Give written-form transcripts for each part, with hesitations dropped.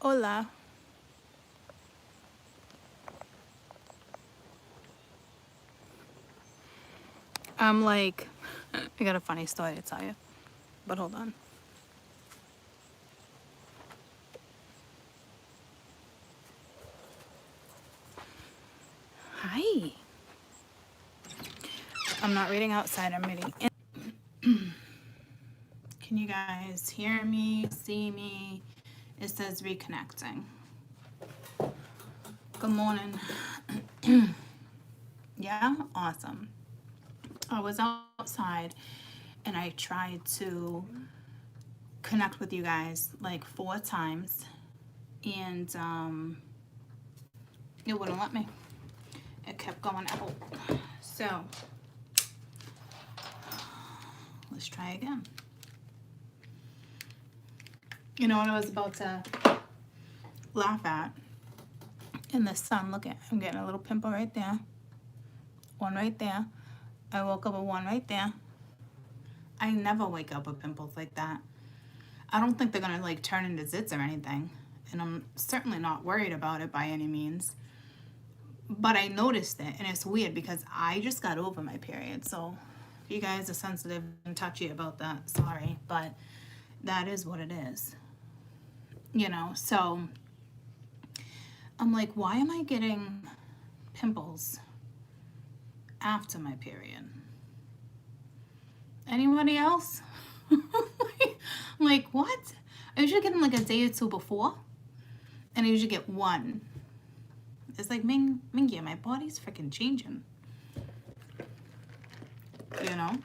Hola. I'm like, I got a funny story to tell you, but hold on. Hi. I'm not reading outside, I'm reading in. Can you guys hear me, see me? It says reconnecting. Good morning. Yeah, awesome. I was outside and I tried to connect with you guys like 4 times and it wouldn't let me. It kept going out. So let's try again. You know what I was about to laugh at? In the sun, look at, I'm getting a little pimple right there. One right there. I woke up with one right there. I never wake up with pimples like that. I don't think they're gonna like turn into zits or anything. And I'm certainly not worried about it by any means. But I noticed it and it's weird because I just got over my period. So if you guys are sensitive and touchy about that, sorry. But that is what it is. You know, so I'm like, why am I getting pimples after my period? Anybody else? I'm like, what? I usually get them like a day or two before, and I usually get one. It's like, Mingy, my body's freaking changing. You know?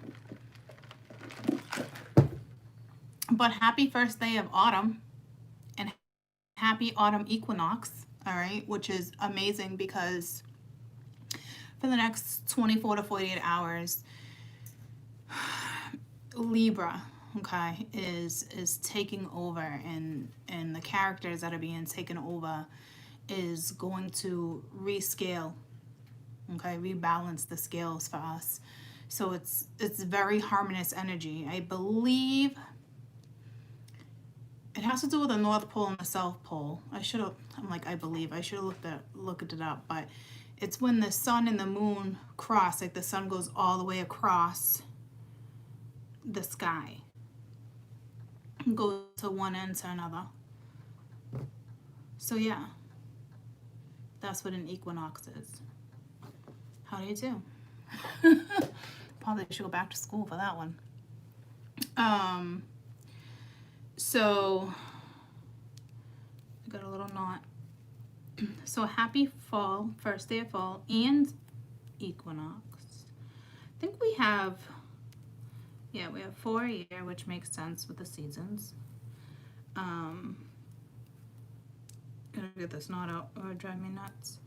But happy first day of autumn, and happy autumn equinox, all right? Which is amazing because for the next 24 to 48 hours, Libra, okay, is taking over, and the characters that are being taken over is going to rescale, okay, rebalance the scales for us. So it's very harmonious energy. I believe it has to do with the North Pole and the South Pole. I should have looked it up, but it's when the sun and the moon cross, like the sun goes all the way across the sky, go to one end to another. So yeah, that's what an equinox is. How do you do? Probably should go back to school for that one. So I got a little knot. So happy fall, first day of fall and equinox. I think we have 4 a year, which makes sense with the seasons. Gonna get this knot out or it'll drive me nuts.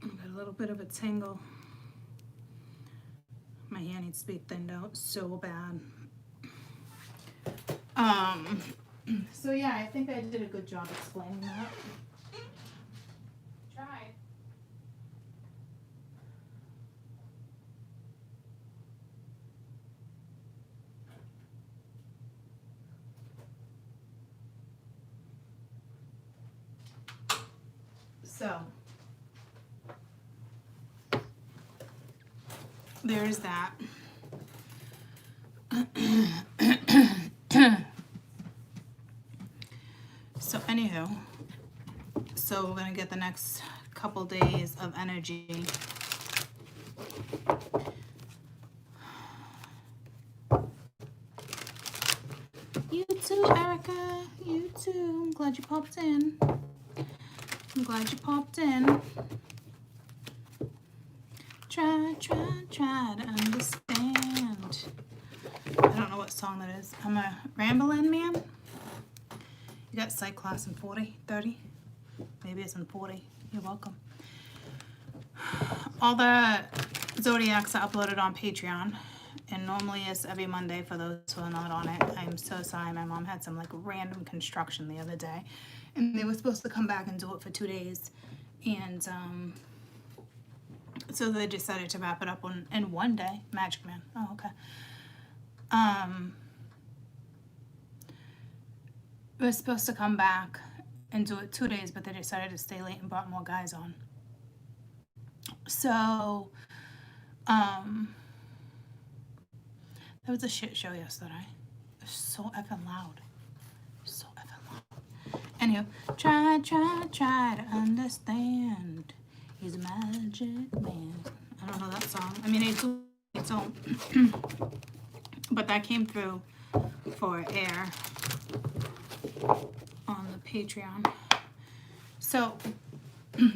I got a little bit of a tingle. My hair needs to be thinned out so bad. So yeah, I think I did a good job explaining that. Try. So there's that. So anywho, so we're gonna get the next couple days of energy. You too, Erica. You too. I'm glad you popped in. Try to understand. I don't know what song that is. I'm a rambling man. You got psych class in 40, 30? Maybe it's in 40. You're welcome. All the Zodiacs are uploaded on Patreon. And normally it's every Monday for those who are not on it. I'm so sorry. My mom had some like random construction the other day. And they were supposed to come back and do it for 2 days. And so they decided to wrap it up in 1 day. Magic Man. Oh, okay. We were supposed to come back and do it 2 days, but they decided to stay late and brought more guys on. So, that was a shit show yesterday. It was so effing loud. So effing loud. Anywho, try to understand. He's a magic man. I don't know that song. I mean, it's all, but that came through for air on the Patreon. So,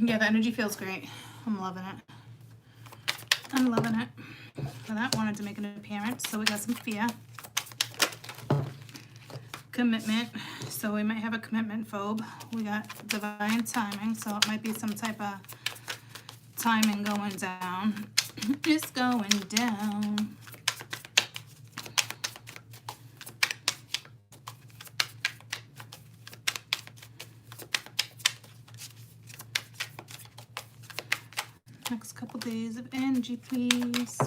yeah, the energy feels great. I'm loving it. I'm loving it. So that wanted to make an appearance. So we got some fear. Commitment. So we might have a commitment phobe. We got divine timing. So it might be some type of timing going down. It's going down. Next couple days of energy, please.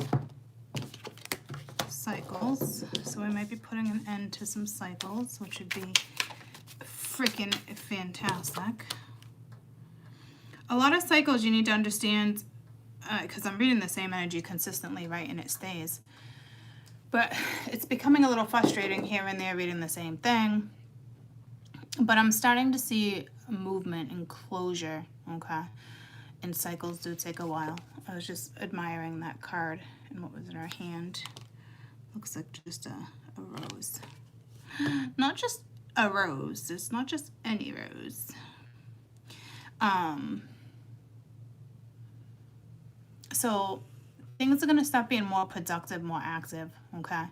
Cycles. So we might be putting an end to some cycles, which would be freaking fantastic. A lot of cycles you need to understand, because I'm reading the same energy consistently, right, and it stays. But it's becoming a little frustrating here and there reading the same thing. But I'm starting to see movement and closure, okay? And cycles do take a while. I was just admiring that card and what was in her hand. Looks like just a rose. Not just a rose. It's not just any rose. So things are going to start being more productive, more active, okay?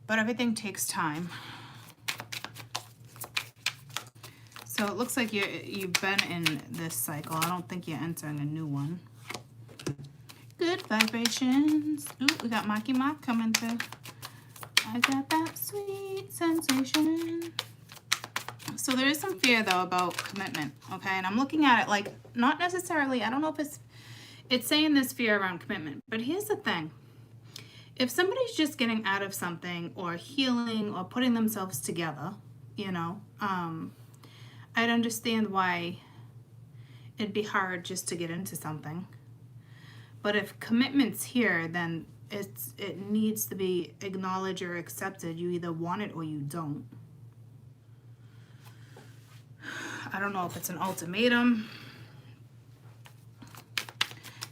But everything takes time. So it looks like you've been in this cycle. I don't think you're entering a new one. Good vibrations. Ooh, we got Maki Mak coming through. I got that sweet sensation. So there is some fear though about commitment, okay? And I'm looking at it like not necessarily, I don't know if it's saying this fear around commitment, but here's the thing. If somebody's just getting out of something or healing or putting themselves together, you know, I'd understand why it'd be hard just to get into something. But if commitment's here, then it needs to be acknowledged or accepted. You either want it or you don't. I don't know if it's an ultimatum.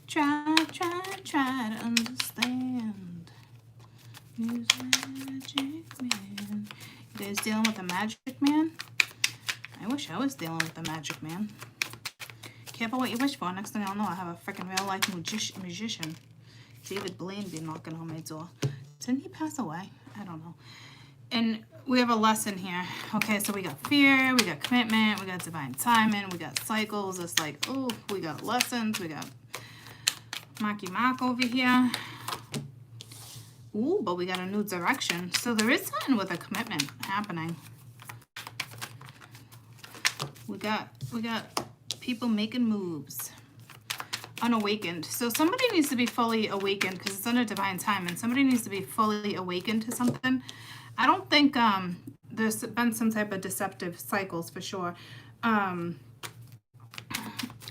Try to understand. He's a magic man. You guys dealing with a magic man? I wish I was dealing with a magic man. Careful what you wish for. Next thing I'll know, I have a freaking real life magician. David Blaine be knocking on my door. Didn't he pass away? I don't know. And we have a lesson here. Okay, so we got fear, we got commitment, we got divine timing, we got cycles. It's like, oh, we got lessons, we got Maki Mak over here. Ooh, but we got a new direction. So there is something with a commitment happening. We got people making moves. Unawakened. So somebody needs to be fully awakened because it's under divine time, and somebody needs to be fully awakened to something. I don't think there's been some type of deceptive cycles for sure.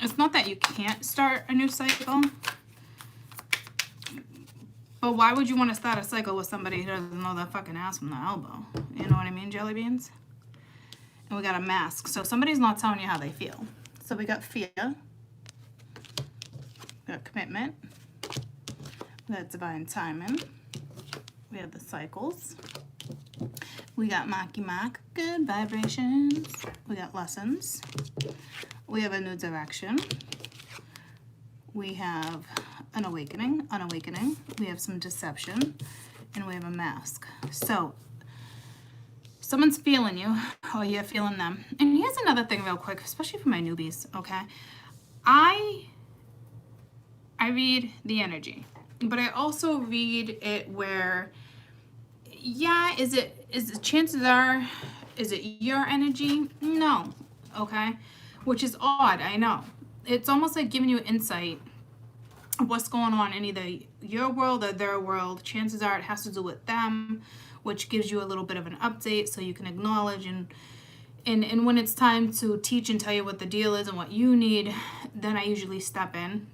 It's not that you can't start a new cycle, but why would you want to start a cycle with somebody who doesn't know their fucking ass from the elbow? You know what I mean, jelly beans? And we got a mask. So somebody's not telling you how they feel. So we got fear. We got commitment. We got divine timing. We have the cycles. We got Maki Mak, good vibrations. We got lessons. We have a new direction. We have an awakening, unawakening. We have some deception, and we have a mask. So someone's feeling you, or you're feeling them. And here's another thing real quick, especially for my newbies, okay? I read the energy, but I also read it where, yeah, is it chances are, is it your energy? No, okay? Which is odd, I know. It's almost like giving you insight of what's going on in either your world or their world. Chances are it has to do with them, which gives you a little bit of an update so you can acknowledge and And when it's time to teach and tell you what the deal is and what you need, then I usually step in.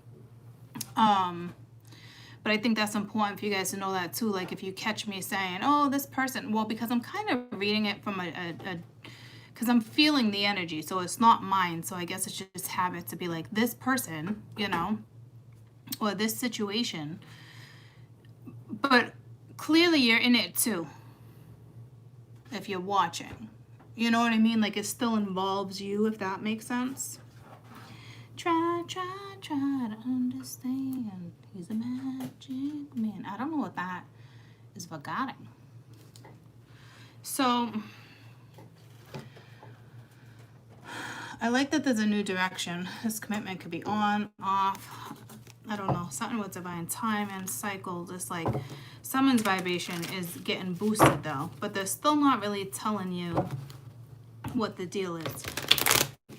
But I think that's important for you guys to know that too. Like if you catch me saying, oh, this person, well, because I'm kind of reading it from because I'm feeling the energy, so it's not mine. So I guess it's just habit to be like, this person, you know, or this situation. But clearly you're in it too, if you're watching. You know what I mean? Like it still involves you, if that makes sense. Try to understand. He's a magic man. I don't know what that is forgetting. So I like that there's a new direction. This commitment could be on, off. I don't know. Something with divine time and cycle. Just like someone's vibration is getting boosted though. But they're still not really telling you what the deal is.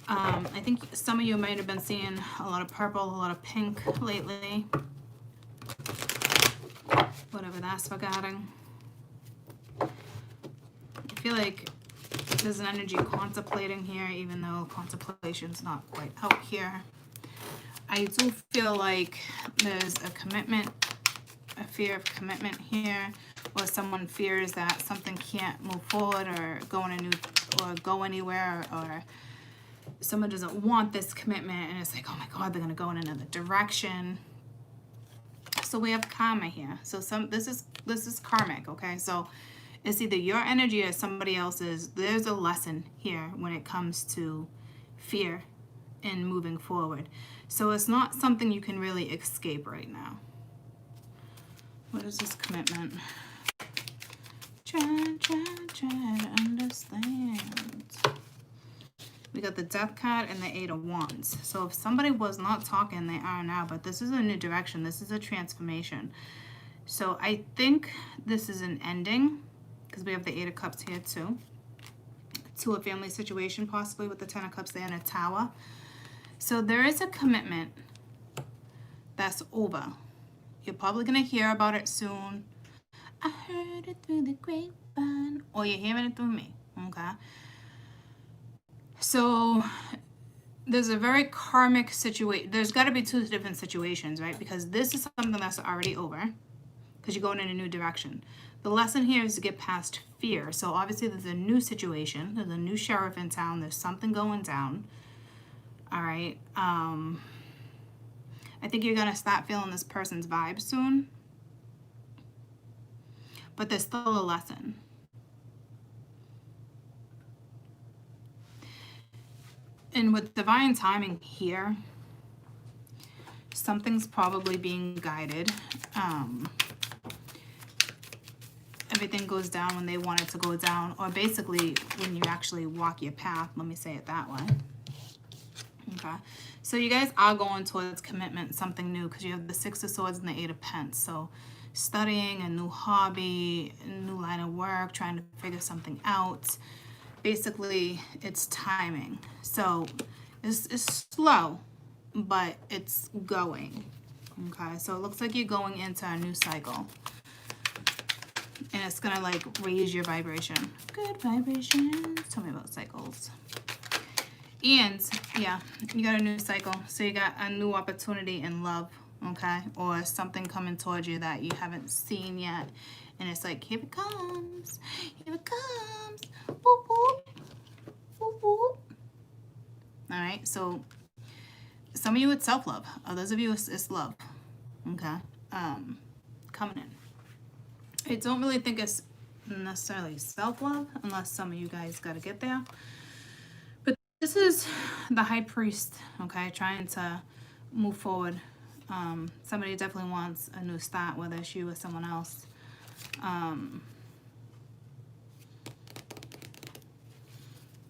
I think some of you might have been seeing a lot of purple, a lot of pink lately. Whatever that's forgetting. I feel like there's an energy contemplating here, even though contemplation's not quite out here. I do feel like there's a commitment, a fear of commitment here, or someone fears that something can't move forward or go anywhere, or someone doesn't want this commitment and it's like, oh my God, they're gonna go in another direction. So we have karma here. So this is karmic, okay? So it's either your energy or somebody else's. There's a lesson here when it comes to fear and moving forward. So it's not something you can really escape right now. What is this commitment? Try to understand. We got the Death card and the Eight of Wands. So if somebody was not talking, they are now. But this is a new direction. This is a transformation. So I think this is an ending, because we have the Eight of Cups here too. To a family situation, possibly with the Ten of Cups there and a Tower. So there is a commitment that's over. You're probably going to hear about it soon. I heard it through the grapevine. Or you're hearing it through me. Okay? So there's a very karmic situation. There's got to be two different situations, right? Because this is something that's already over, because you're going in a new direction. The lesson here is to get past fear. So obviously there's a new situation. There's a new sheriff in town. There's something going down. All right. I think you're going to start feeling this person's vibe soon. But there's still a lesson. And with divine timing here, something's probably being guided. Everything goes down when they want it to go down, or basically when you actually walk your path. Let me say it that way. Okay. So you guys are going towards commitment, something new, because you have the Six of Swords and the Eight of Pents. So studying, a new hobby, a new line of work, trying to figure something out. Basically, it's timing. So it's slow, but it's going. Okay, so it looks like you're going into a new cycle. And it's gonna like raise your vibration. Good vibrations. Tell me about cycles. And yeah, you got a new cycle. So you got a new opportunity in love, okay? Or something coming towards you that you haven't seen yet. And it's like, here it comes. Here it comes. Boop, boop. Boop, boop. All right, so some of you it's self-love. Others of you it's love, okay? Coming in. I don't really think it's necessarily self-love, unless some of you guys got to get there. But this is the High Priest, okay, trying to move forward. Somebody definitely wants a new start, whether it's you or someone else.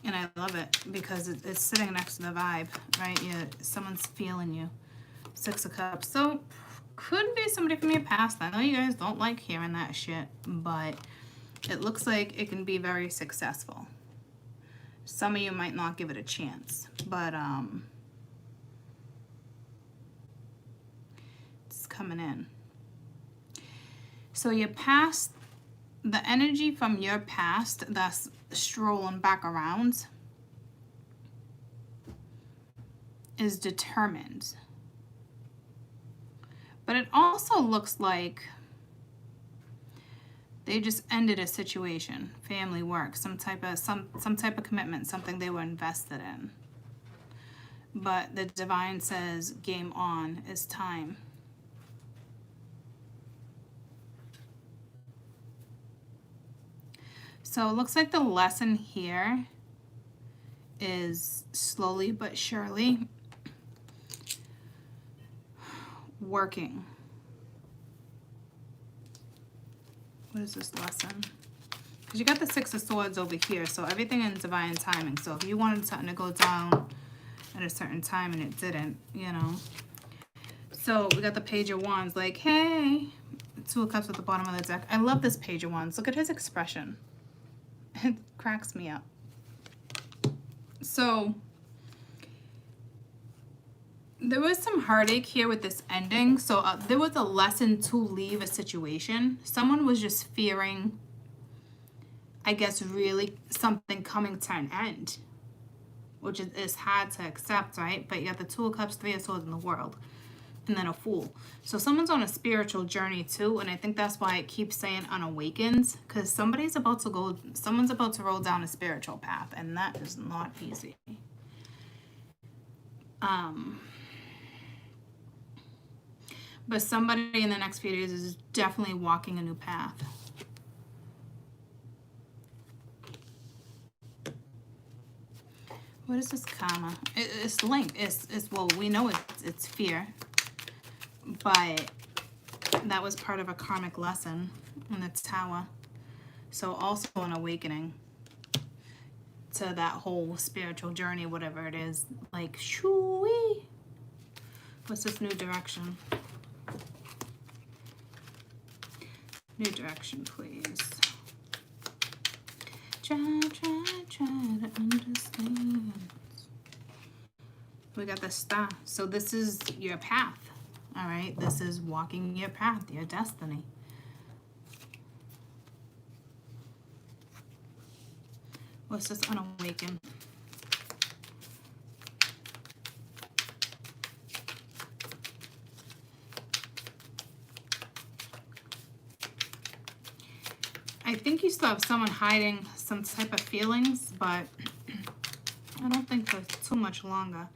And I love it because it's sitting next to the vibe, right? Someone's feeling you. Six of Cups. So could be somebody from your past. I know you guys don't like hearing that shit, but it looks like it can be very successful. Some of you might not give it a chance, but it's coming in. So your past, the energy from your past that's strolling back around, is determined. But it also looks like they just ended a situation, family, work, some type of commitment, something they were invested in. But the divine says, game on, it's time. So it looks like the lesson here is slowly but surely working. What is this lesson? Because you got the Six of Swords over here, so everything in divine timing. So if you wanted something to go down at a certain time and it didn't, you know. So we got the Page of Wands, like, hey, Two of Cups at the bottom of the deck. I love this Page of Wands. Look at his expression. It cracks me up. So there was some heartache here with this ending. So there was a lesson to leave a situation. Someone was just fearing, I guess, really something coming to an end, which is hard to accept, right? But you got the Two of Cups, Three of Swords in the world, and then a Fool. So someone's on a spiritual journey too, and I think that's why it keeps saying unawakens, because someone's about to roll down a spiritual path, and that is not easy. But somebody in the next few days is definitely walking a new path. What is this karma? It's linked. It's well, we know it's fear, but that was part of a karmic lesson in the Tower. So also an awakening to that whole spiritual journey, whatever it is. Like, shoo-wee. What's this new direction? New direction, please. Try to understand. We got the Star. So this is your path. All right, this is walking your path, your destiny. What's this unawakened? I think you still have someone hiding some type of feelings, but I don't think for too much longer.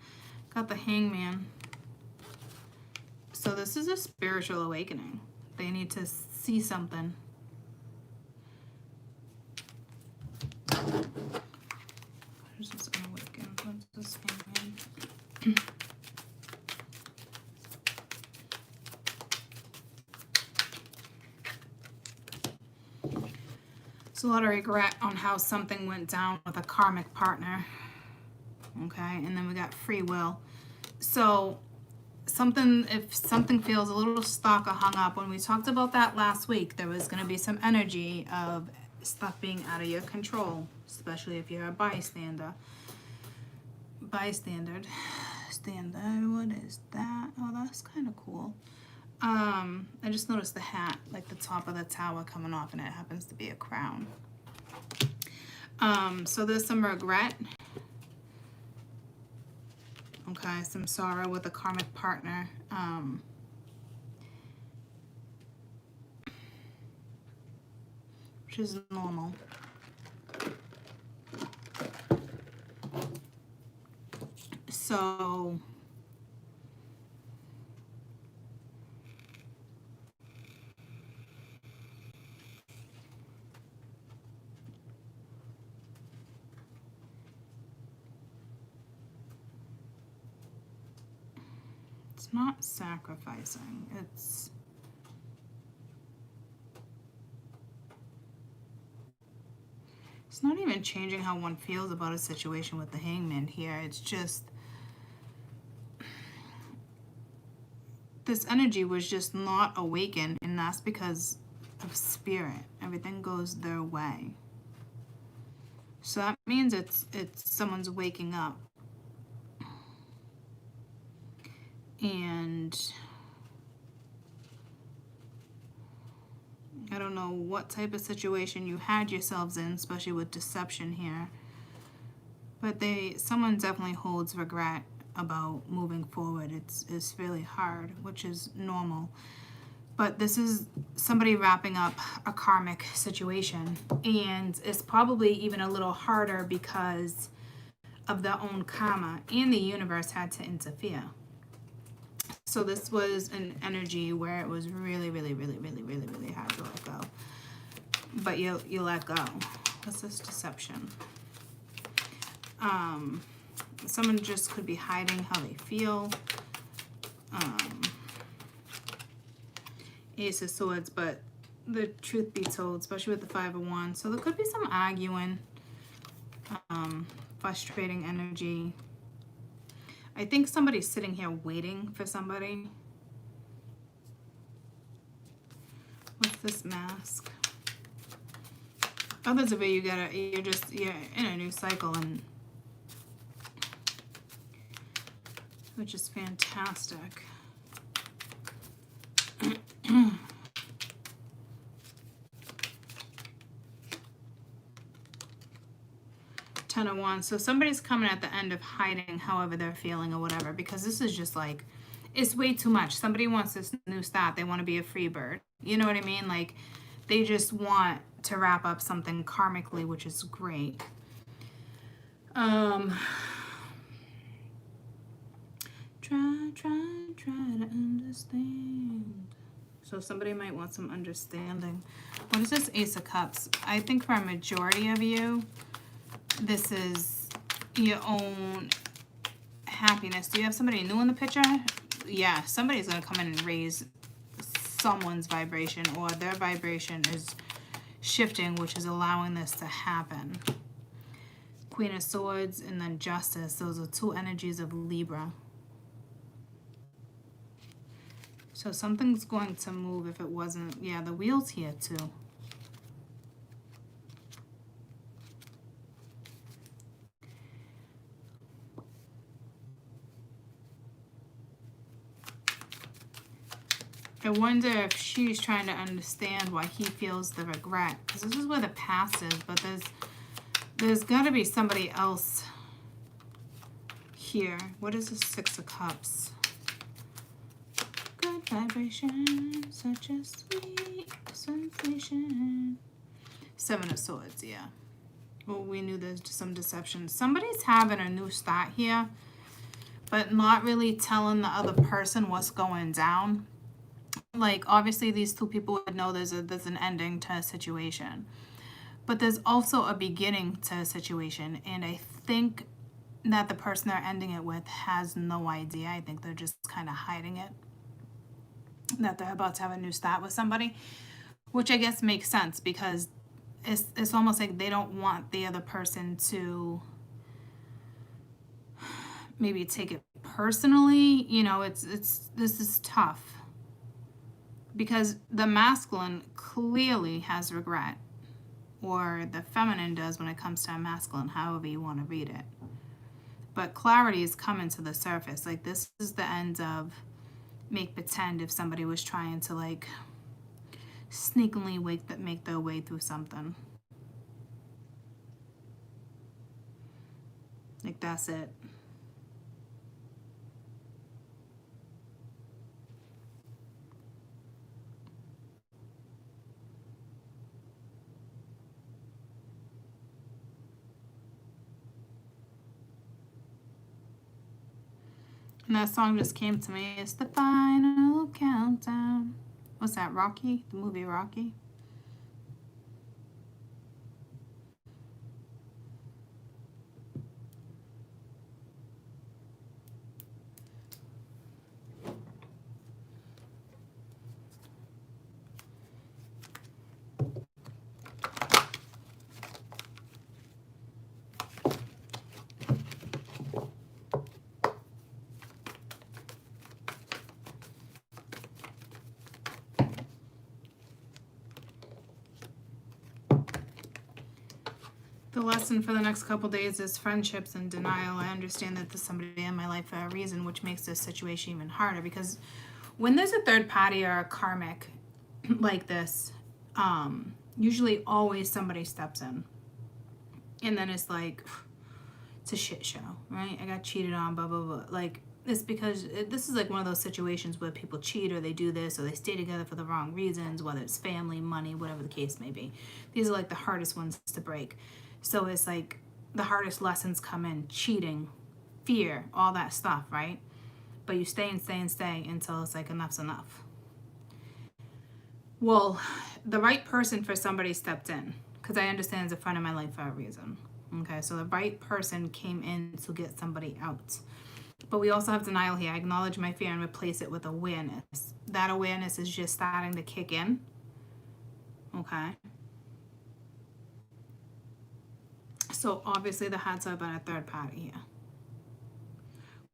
Got the Hangman. So this is a spiritual awakening. They need to see something. Where's this unawakened? What's this Hangman? It's a lot of regret on how something went down with a karmic partner. Okay, and then we got free will. So if something feels a little stuck or hung up, when we talked about that last week, there was going to be some energy of stuff being out of your control, especially if you're a bystander. Standard, what is that? Oh, that's kind of cool. I just noticed the hat, like the top of the tower coming off, and it happens to be a crown. So there's some regret. Okay, some sorrow with a karmic partner. Which is normal. So it's not sacrificing, it's not even changing how one feels about a situation with the Hangman here. It's just this energy was just not awakened, and that's because of spirit. Everything goes their way. So that means it's someone's waking up. And I don't know what type of situation you had yourselves in, especially with deception here. But someone definitely holds regret about moving forward. It's really hard, which is normal. But this is somebody wrapping up a karmic situation, and it's probably even a little harder because of their own karma, and the universe had to interfere. So this was an energy where it was really, really, really, really, really, really hard to let go. But you let go. What's this deception? Someone just could be hiding how they feel. Ace of Swords, but the truth be told, especially with the Five of Wands. So there could be some arguing, frustrating energy. I think somebody's sitting here waiting for somebody. What's this mask? Others of you, you're in a new cycle, and which is fantastic. Ten of Wands. So somebody's coming at the end of hiding however they're feeling or whatever, because this is just like, it's way too much. Somebody wants this new start. They want to be a free bird. You know what I mean? Like, they just want to wrap up something karmically, which is great. Try to understand. So somebody might want some understanding. What is this Ace of Cups? I think for a majority of you, this is your own happiness. Do you have somebody new in the picture? Yeah, somebody's going to come in and raise someone's vibration, or their vibration is shifting, which is allowing this to happen. Queen of Swords and then Justice. Those are two energies of Libra. So something's going to move if it wasn't. Yeah, the Wheel's here too. I wonder if she's trying to understand why he feels the regret. Because this is where the past is, but there's got to be somebody else here. What is the Six of Cups? Good vibration, such a sweet sensation. Seven of Swords, yeah. Well, we knew there's some deception. Somebody's having a new start here, but not really telling the other person what's going down. Like, obviously, these two people would know there's an ending to a situation. But there's also a beginning to a situation. And I think that the person they're ending it with has no idea. I think they're just kind of hiding it, that they're about to have a new start with somebody. Which I guess makes sense, because it's almost like they don't want the other person to maybe take it personally. You know, this is tough. Because the masculine clearly has regret. Or the feminine does when it comes to a masculine, however you want to read it. But clarity is coming to the surface. Like, this is the end of make pretend, if somebody was trying to, like, sneakily make their way through something. Like, that's it. And that song just came to me. It's the final countdown. What's that, Rocky? The movie Rocky? The lesson for the next couple days is friendships and denial. I understand that there's somebody in my life for a reason, which makes this situation even harder, because when there's a third party or a karmic like this, usually always somebody steps in. And then it's like, it's a shit show, right? I got cheated on, blah, blah, blah. Like, it's because this is like one of those situations where people cheat or they do this or they stay together for the wrong reasons, whether it's family, money, whatever the case may be. These are like the hardest ones to break. So it's like the hardest lessons come in: cheating, fear, all that stuff, right? But you stay and stay and stay until it's like enough's enough. Well, the right person for somebody stepped in, because I understand it's a friend of my life for a reason. Okay, so the right person came in to get somebody out. But we also have denial here. I acknowledge my fear and replace it with awareness. That awareness is just starting to kick in. Okay. So obviously there had to have been a third party here.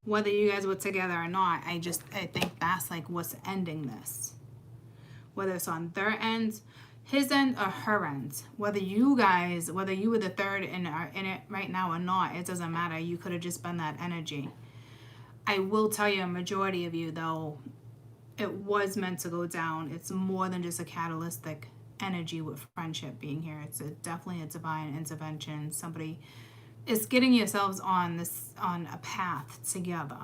Whether you guys were together or not, I think that's like what's ending this. Whether it's on their end, his end, or her end. Whether you were the third and are in it right now or not, it doesn't matter. You could have just been that energy. I will tell you, a majority of you, though, it was meant to go down. It's more than just a catalytic energy with friendship being here. It's definitely a divine intervention. Somebody is getting yourselves on a path together.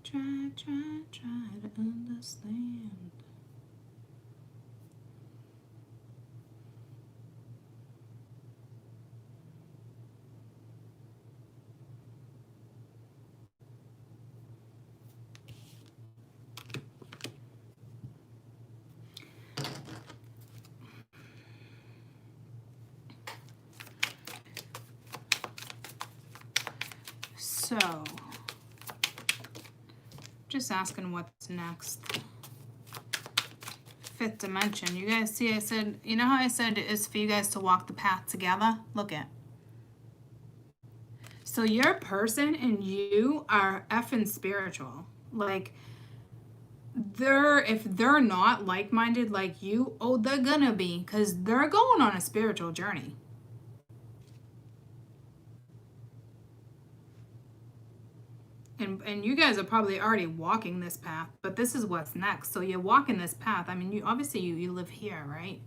Try to understand. So, just asking what's next. Fifth dimension. You guys see, I said, you know how I said it is for you guys to walk the path together? Look at. So your person and you are effing spiritual. Like, if they're not like-minded like you, oh, they're gonna be, because they're going on a spiritual journey. And you guys are probably already walking this path, but this is what's next. So you're walking this path. I mean, you live here, right?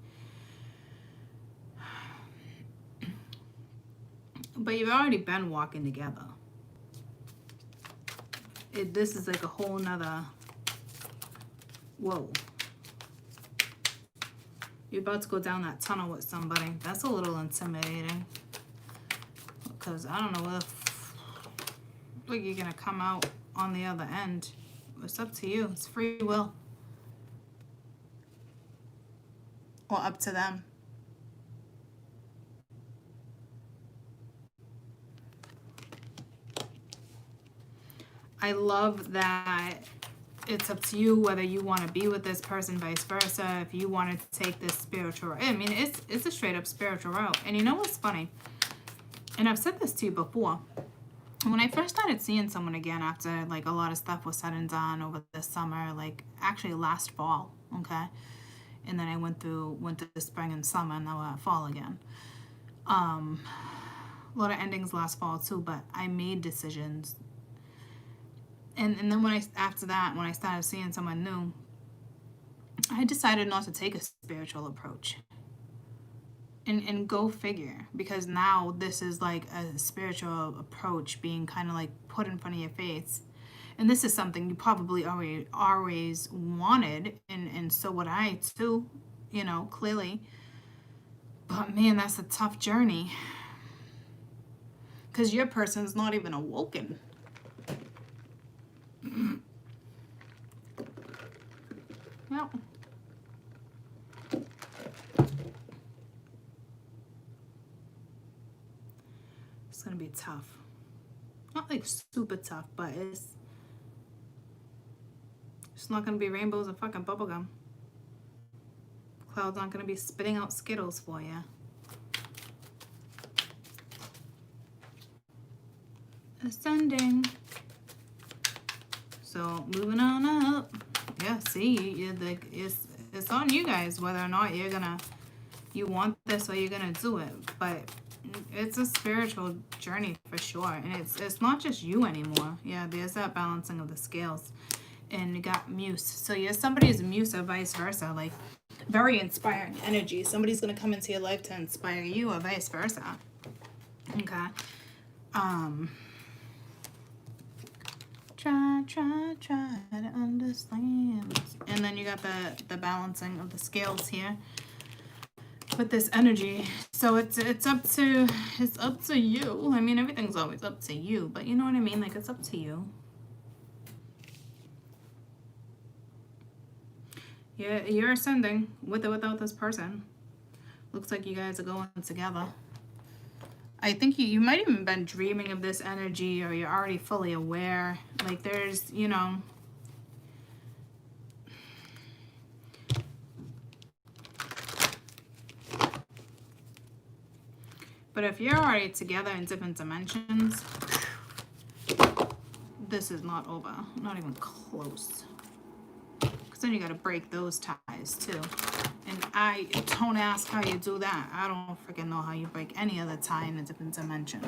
But you've already been walking together. This is like a whole nother, whoa. You're about to go down that tunnel with somebody. That's a little intimidating. Because I don't know if like you're gonna come out on the other end. It's up to you. It's free will. Or up to them. I love that it's up to you whether you want to be with this person, vice versa. If you want to take this spiritual route. I mean, it's a straight up spiritual route. And you know what's funny? And I've said this to you before. When I first started seeing someone again after like a lot of stuff was said and done over the summer, like actually last fall, okay? And then I went through the spring and summer, and now we're at fall again. A lot of endings last fall too, but I made decisions. And then after that, when I started seeing someone new, I decided not to take a spiritual approach. And go figure, because now this is like a spiritual approach being kind of like put in front of your face. And this is something you probably always wanted, and so would I too, you know, clearly. But man, that's a tough journey. Because your person's not even awoken. Well. It's gonna be tough. Not like super tough, but it's not gonna be rainbows and fucking bubblegum. Clouds aren't gonna be spitting out Skittles for you. Ascending. So moving on up. Yeah, see, it's on you guys whether or not you want this or you're gonna do it. But it's a spiritual journey for sure, and it's not just you anymore. Yeah, there's that balancing of the scales. And you got muse. So yeah, somebody's muse or vice versa. Like Very inspiring energy. Somebody's going to come into your life to inspire you or vice versa. Okay. Try to understand. And then you got the balancing of the scales here with this energy. So it's up to you. I mean, everything's always up to you, but you know what I mean? Like, it's up to you. Yeah, you're ascending with or without this person. Looks like you guys are going together. I think you might even been dreaming of this energy, or you're already fully aware. Like, there's, you know, but if you're already together in different dimensions, this is not over. Not even close. Because then you got to break those ties too. And I don't ask how you do that. I don't freaking know how you break any other tie in a different dimension.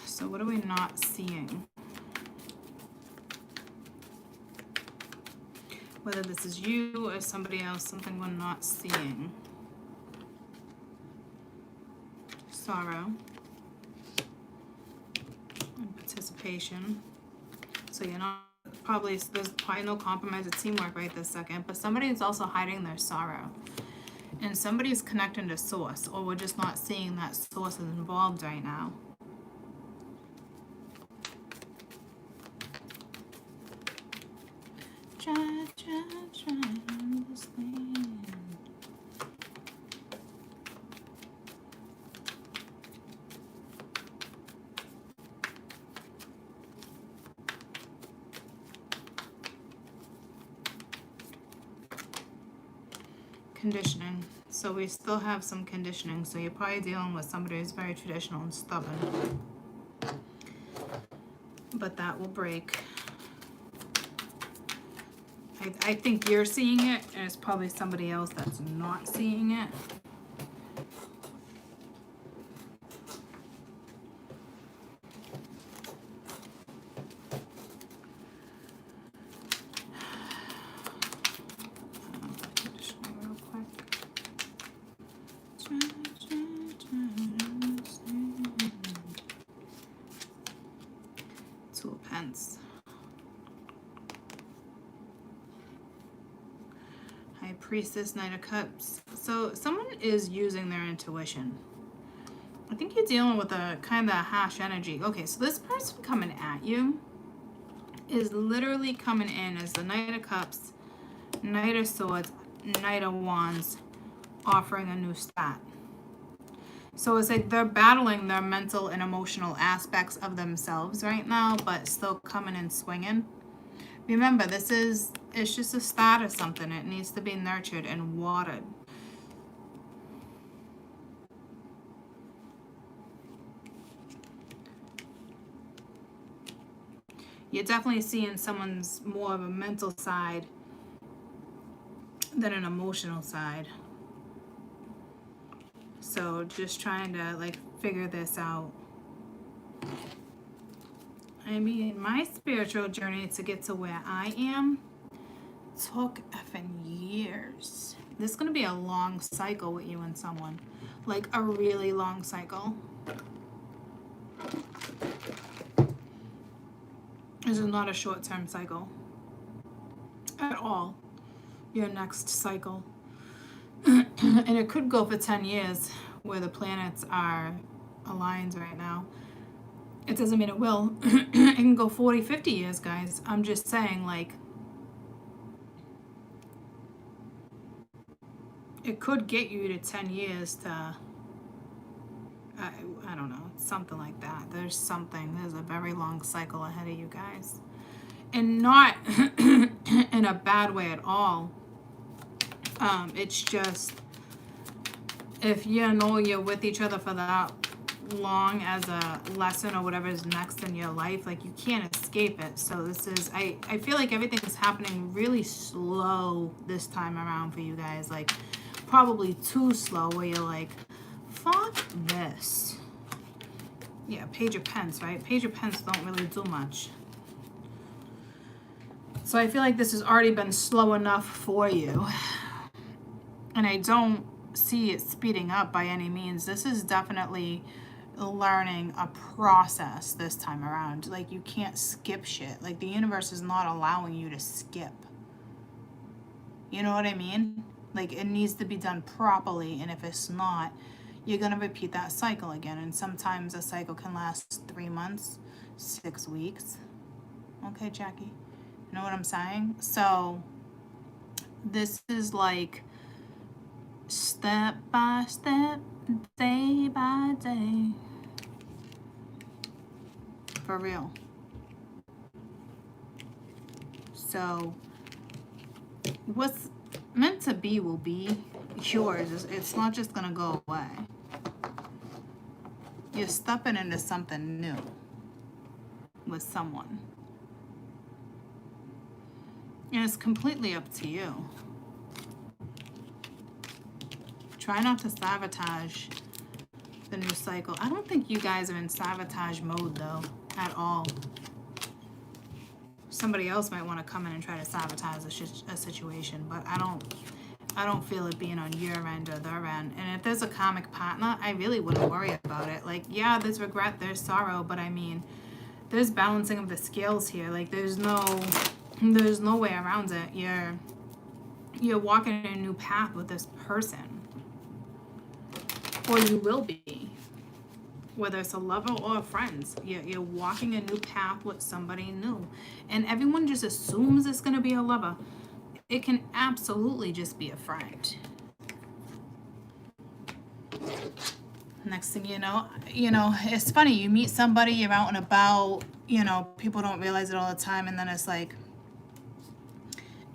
So what are we not seeing? Whether this is you or somebody else, something we're not seeing. Sorrow. And participation. So you're not, there's probably no compromise or teamwork right this second, but somebody is also hiding their sorrow. And somebody is connecting to source, or we're just not seeing that source is involved right now. Try to understand. Conditioning. So we still have some conditioning. So you're probably dealing with somebody who's very traditional and stubborn. But that will break. I think you're seeing it, and it's probably somebody else that's not seeing it. Two of Pence. High Priestess, Knight of Cups. So someone is using their intuition. I think you're dealing with a kind of harsh energy. Okay, so this person coming at you is literally coming in as the Knight of Cups, Knight of Swords, Knight of Wands, offering a new start. So it's like they're battling their mental and emotional aspects of themselves right now, but still coming and swinging. Remember, it's just a start of something. It needs to be nurtured and watered. You're definitely seeing someone's more of a mental side than an emotional side. So just trying to like figure this out. I mean, my spiritual journey to get to where I am took effing years. This is going to be a long cycle with you and someone. Like a really long cycle. This is not a short-term cycle at all. Your next cycle. And it could go for 10 years where the planets are aligned right now. It doesn't mean it will. It can go 40, 50 years, guys. I'm just saying, like, it could get you to 10 years to, I don't know, something like that. There's a very long cycle ahead of you guys. And not in a bad way at all. It's just, if you know you're with each other for that long as a lesson or whatever is next in your life, like, you can't escape it. So this is, I feel like everything is happening really slow this time around for you guys, like probably too slow, where you're like, fuck this, Yeah, Page of Pence, right? Page of Pence don't really do much. So I feel like this has already been slow enough for you. And I don't see it speeding up by any means. This is definitely learning a process this time around. Like, you can't skip shit. Like, the universe is not allowing you to skip. You know what I mean? Like, it needs to be done properly, and if it's not, you're going to repeat that cycle again. And sometimes a cycle can last 3 months, 6 weeks. Okay, Jackie? You know what I'm saying? So this is like step by step, day by day. For real. So what's meant to be will be yours. It's not just gonna go away. You're stepping into something new with someone. And it's completely up to you. Try not to sabotage the new cycle. I don't think you guys are in sabotage mode though, at all. Somebody else might want to come in and try to sabotage a situation, but I don't feel it being on your end or their end. And if there's a karmic partner, I really wouldn't worry about it. Like, yeah, there's regret, there's sorrow, but I mean, there's balancing of the scales here. Like, there's no way around it. You're walking a new path with this person, or you will be, whether it's a lover or a friend. You're walking a new path with somebody new, and everyone just assumes it's going to be a lover. It can absolutely just be a friend. Next thing you know, it's funny, you meet somebody, you're out and about, people don't realize it all the time, and then it's like,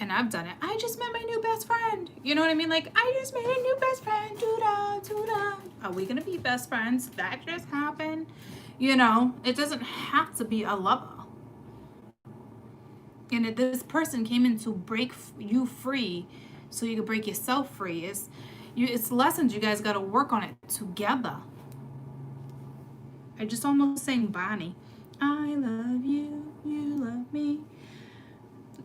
and I've done it, I just met my new best friend. You know what I mean? Like, I just made a new best friend. Doo-da, doo-da. Are we going to be best friends? That just happened. It doesn't have to be a lover. And if this person came in to break you free so you could break yourself free, it's lessons you guys got to work on it together. I just almost sang Bonnie. I love you, you love me.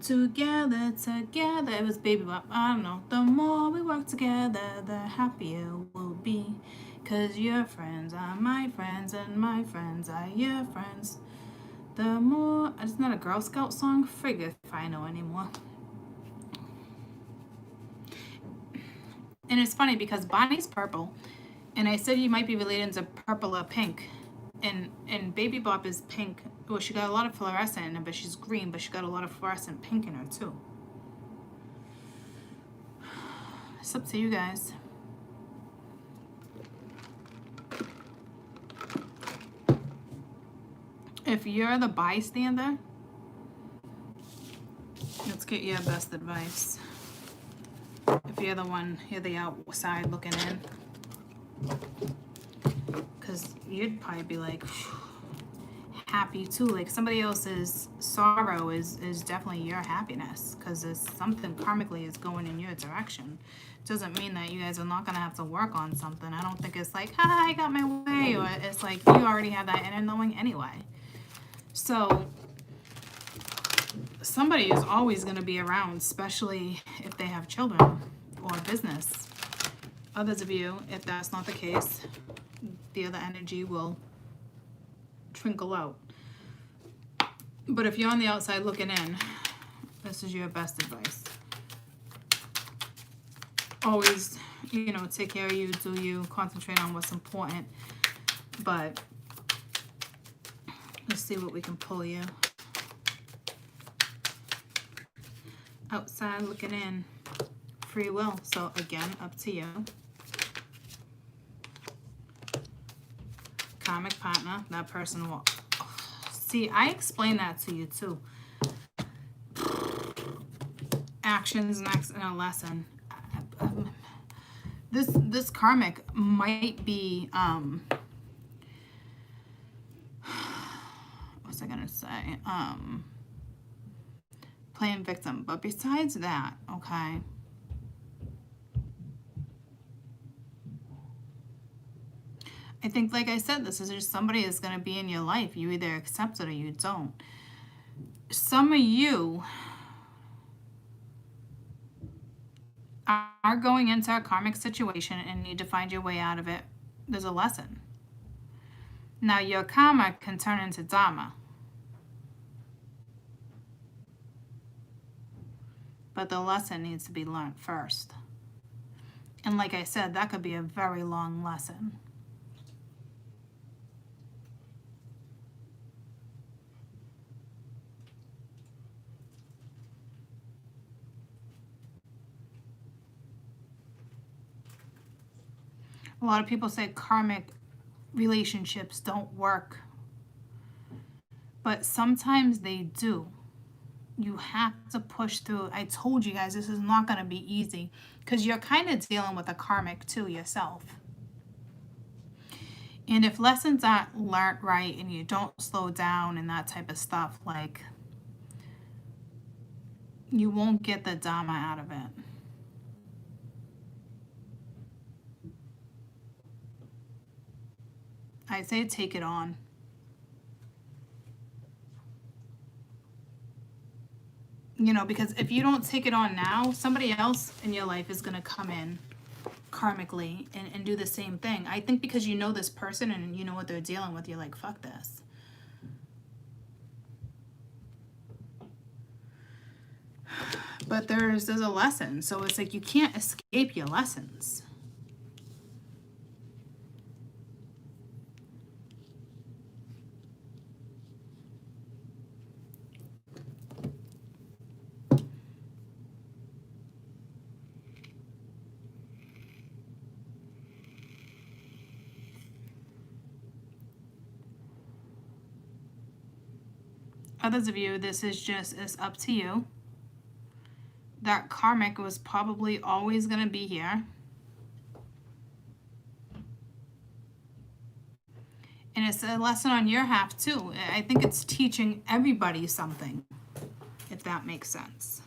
Together, it was Baby Bop. I don't know. The more we work together, the happier we'll be. 'Cause your friends are my friends, and my friends are your friends. The more... It's not a Girl Scout song? Frig if I know anymore. And it's funny because Bonnie's purple. And I said you might be related to purple or pink. And Baby Bop is pink. Well, she got a lot of fluorescent in her, but she's green, but she got a lot of fluorescent pink in her too. It's up to you guys. If you're the bystander, let's get your best advice. If you're the one, you're the outside looking in. Because you'd probably be like... happy too. Like, somebody else's sorrow is definitely your happiness, because there's something karmically is going in your direction. Doesn't mean that you guys are not going to have to work on something. I don't think it's like, ha, I got my way, or it's like you already have that inner knowing anyway. So somebody is always going to be around, especially if they have children or business. Others of you, if that's not the case, the other energy will trickle out. But if you're on the outside looking in, this is your best advice. Always, take care of you, do you, concentrate on what's important. But let's see what we can pull you. Outside looking in, free will. So again, up to you. Karmic partner, that person will... See, I explained that to you too. Actions next in a lesson. This karmic might be what's I gonna say? Playing victim. But besides that, okay. I think, like I said, this is just somebody that's going to be in your life. You either accept it or you don't. Some of you are going into a karmic situation and need to find your way out of it. There's a lesson. Now, your karma can turn into dharma. But the lesson needs to be learned first. And like I said, that could be a very long lesson. A lot of people say karmic relationships don't work. But sometimes they do. You have to push through. I told you guys this is not going to be easy because you're kind of dealing with a karmic too yourself. And if lessons aren't learned right and you don't slow down and that type of stuff, like, you won't get the dharma out of it. I say take it on. You know, because if you don't take it on now, somebody else in your life is going to come in karmically and do the same thing. I think because you know this person and you know what they're dealing with, you're like, fuck this. But there's a lesson. So it's like you can't escape your lessons. Others of you, this is just is up to you. That karmic was probably always going to be here. And it's a lesson on your half too. I think it's teaching everybody something, if that makes sense.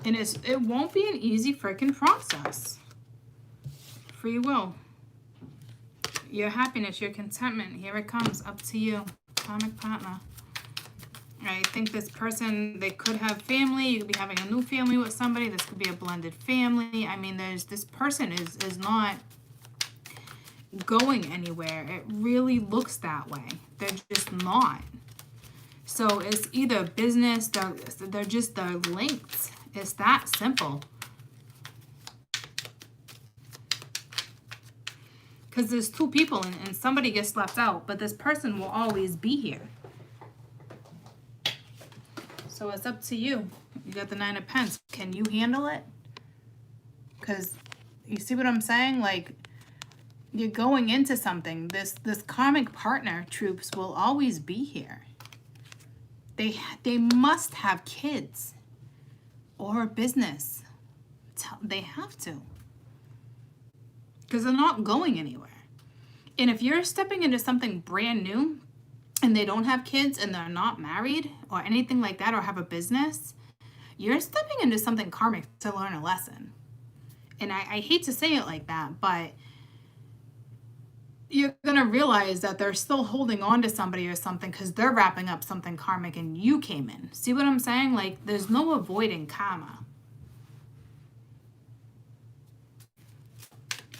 And it won't be an easy freaking process. Free will. Your happiness, your contentment, here it comes, up to you. Karmic partner. I think this person, they could have family. You could be having a new family with somebody. This could be a blended family. I mean, this person is not going anywhere. It really looks that way. They're just not. So it's either business, they're linked. It's that simple. Because there's two people and somebody gets left out, but this person will always be here. So it's up to you. You got the 9 of Pentacles. Can you handle it? Because you see what I'm saying? Like, you're going into something. This karmic partner troops will always be here. They must have kids or a business. They have to. Because they're not going anywhere. And if you're stepping into something brand new, and they don't have kids and they're not married or anything like that or have a business, you're stepping into something karmic to learn a lesson. And I hate to say it like that, but you're going to realize that they're still holding on to somebody or something because they're wrapping up something karmic and you came in. See what I'm saying? Like, there's no avoiding karma.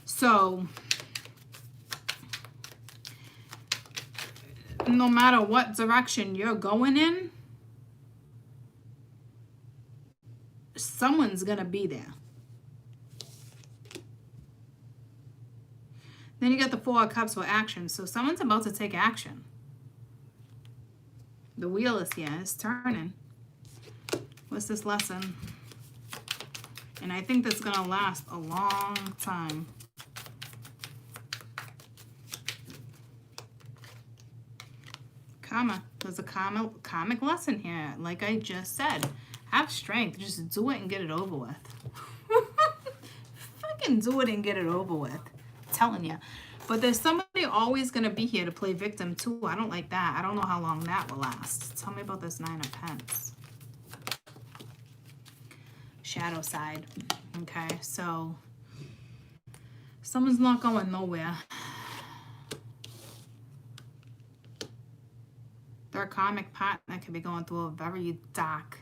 So no matter what direction you're going in, someone's going to be there. Then you got the 4 of Cups for action. So someone's about to take action. The wheel is here. It's turning. What's this lesson? And I think that's going to last a long time. Karma. There's a karmic lesson here. Like I just said, have strength. Just do it and get it over with. Fucking do it and get it over with. I'm telling you. But there's somebody always going to be here to play victim too. I don't like that. I don't know how long that will last. Tell me about this 9 of Pentacles. Shadow side. Okay, so someone's not going nowhere. your karmic partner could be going through a very dark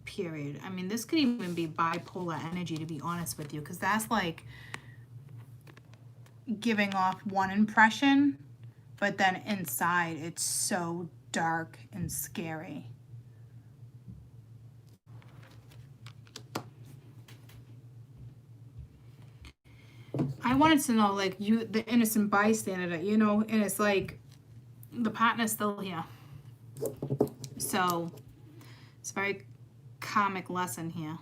period. I mean, this could even be bipolar energy, to be honest with you, because that's like giving off one impression, but then inside it's so dark and scary. I wanted to know, like, you, the innocent bystander, you know, and it's like the partner's still here. So it's a very karmic lesson here.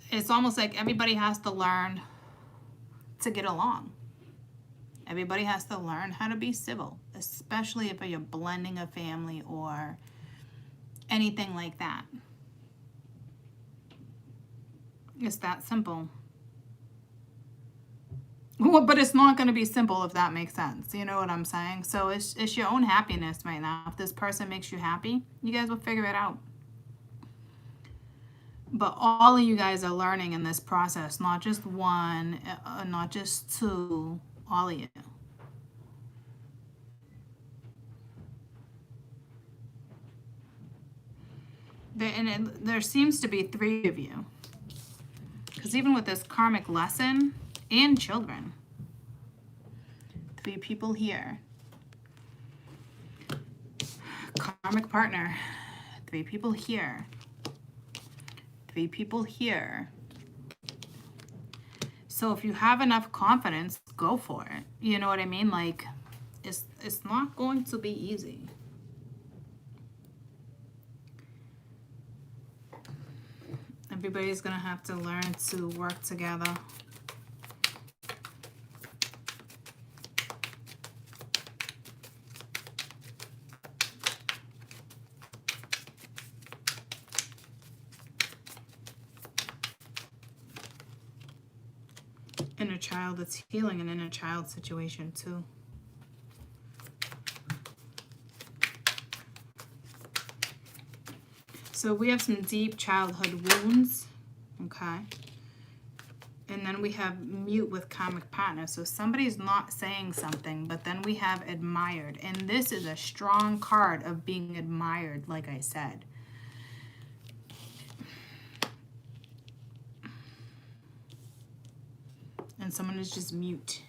It's almost like everybody has to learn to get along. Everybody has to learn how to be civil, especially if you're blending a family or anything like that. It's that simple. Well, but it's not going to be simple, if that makes sense. You know what I'm saying? So it's your own happiness right now. If this person makes you happy, you guys will figure it out. But all of you guys are learning in this process, not just one, not just two, all of you. There seems to be 3 of you. Because even with this karmic lesson, and children, 3 people here. Karmic partner, 3 people here. 3 people here. So if you have enough confidence, go for it. You know what I mean? Like, it's not going to be easy. Everybody's gonna have to learn to work together. Inner child, it's healing an inner child situation too. So we have some deep childhood wounds, okay? And then we have mute with karmic partner. So somebody's not saying something, but then we have admired. And this is a strong card of being admired, like I said. And someone is just mute.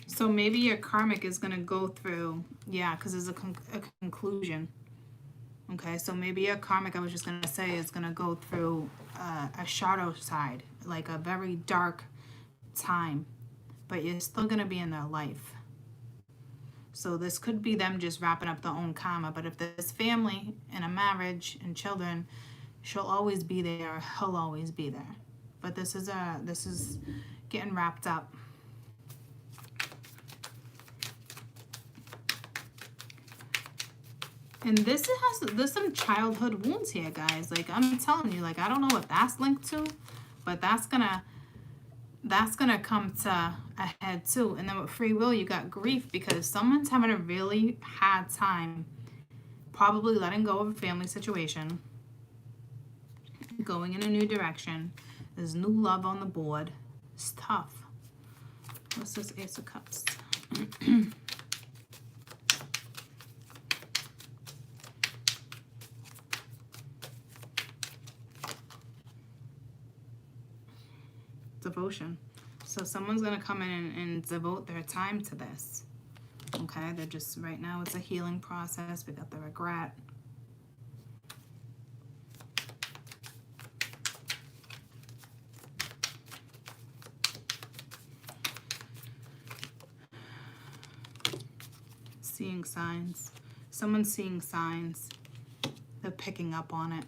So maybe your karmic is going to go through, yeah, because there's a conclusion. Okay, so maybe your karmic, I was just going to say, is going to go through a shadow side, like a very dark time, but you're still going to be in their life. So this could be them just wrapping up their own karma, but if there's family and a marriage and children, she'll always be there, or he'll always be there. But this is getting wrapped up. And there's some childhood wounds here, guys. Like, I'm telling you, like, I don't know what that's linked to, but that's gonna come to a head too. And then with free will, you got grief because someone's having a really hard time probably letting go of a family situation, going in a new direction. There's new love on the board. It's tough. What's this Ace of Cups? Devotion. So someone's going to come in and devote their time to this. Okay, they're just, right now it's a healing process. We got the regret. Seeing signs. Someone's seeing signs. They're picking up on it.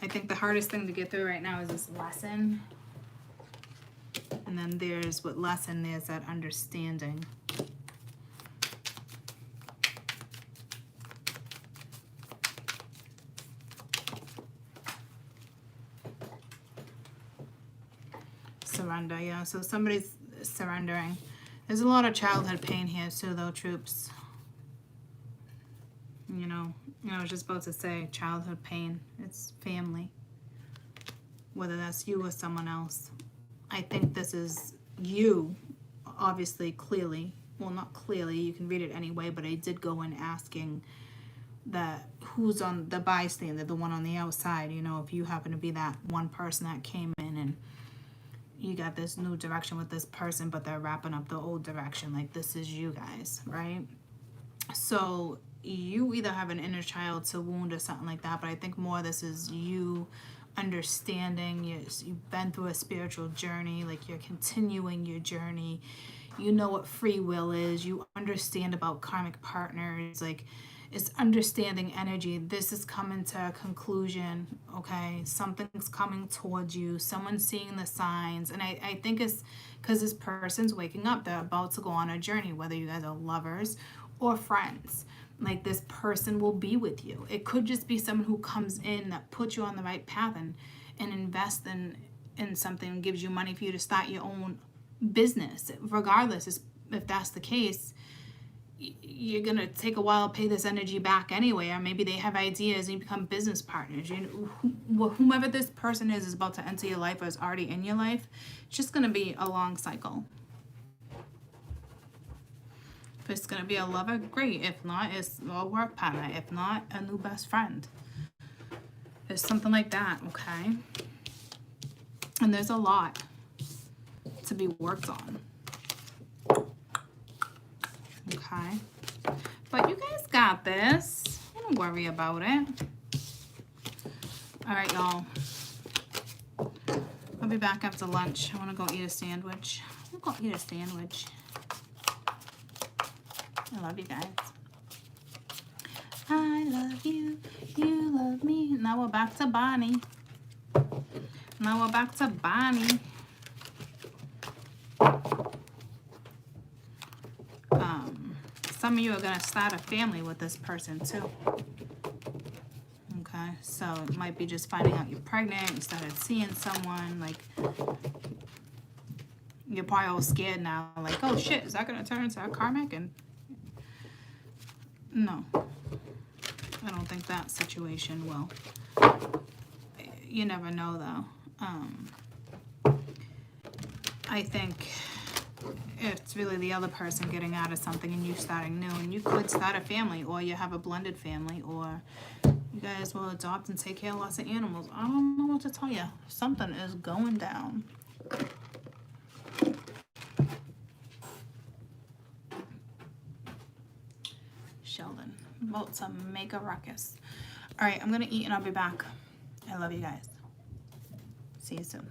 I think the hardest thing to get through right now is this lesson. And then there's what lesson, there's that understanding. surrender, yeah. So somebody's surrendering. There's a lot of childhood pain here too, though, troops. You know, I was just about to say childhood pain. It's family. Whether that's you or someone else. I think this is you, obviously, clearly. Well, not clearly. You can read it anyway, but I did go in asking that who's on the bystander, the one on the outside. You know, if you happen to be that one person that came in and you got this new direction with this person, but they're wrapping up the old direction. Like, this is you guys, right? So you either have an inner child to wound or something like that, but I think more this is you understanding. You've been through a spiritual journey, like you're continuing your journey. You know what free will is. You understand about karmic partners. Like, it's understanding energy. This is coming to a conclusion, okay? Something's coming towards you. Someone's seeing the signs. And I think it's because this person's waking up. They're about to go on a journey, whether you guys are lovers or friends. Like, this person will be with you. It could just be someone who comes in that puts you on the right path and invest in something and gives you money for you to start your own business. Regardless, if that's the case, you're going to take a while to pay this energy back anyway, or maybe they have ideas and you become business partners. You know, whomever this person is about to enter your life or is already in your life, it's just going to be a long cycle. If it's going to be a lover, great. If not, it's a work partner. If not, a new best friend. It's something like that, okay? And there's a lot to be worked on. Okay? But you guys got this. Don't worry about it. All right, y'all. I'll be back after lunch. I want to go eat a sandwich. I'm going to go eat a sandwich. I love you guys. I love you. You love me. Now we're back to Bonnie. Some of you are going to start a family with this person too. Okay, so it might be just finding out you're pregnant. You started seeing someone. Like, you're probably all scared now. Like, oh shit, is that going to turn into a karmic? And no, I don't think that situation will. You never know, though. I think it's really the other person getting out of something and you starting new. And you could start a family, or you have a blended family, or you guys will adopt and take care of lots of animals. I don't know what to tell you. Something is going down. Sheldon, about to make a ruckus. All right, I'm going to eat and I'll be back. I love you guys. See you soon.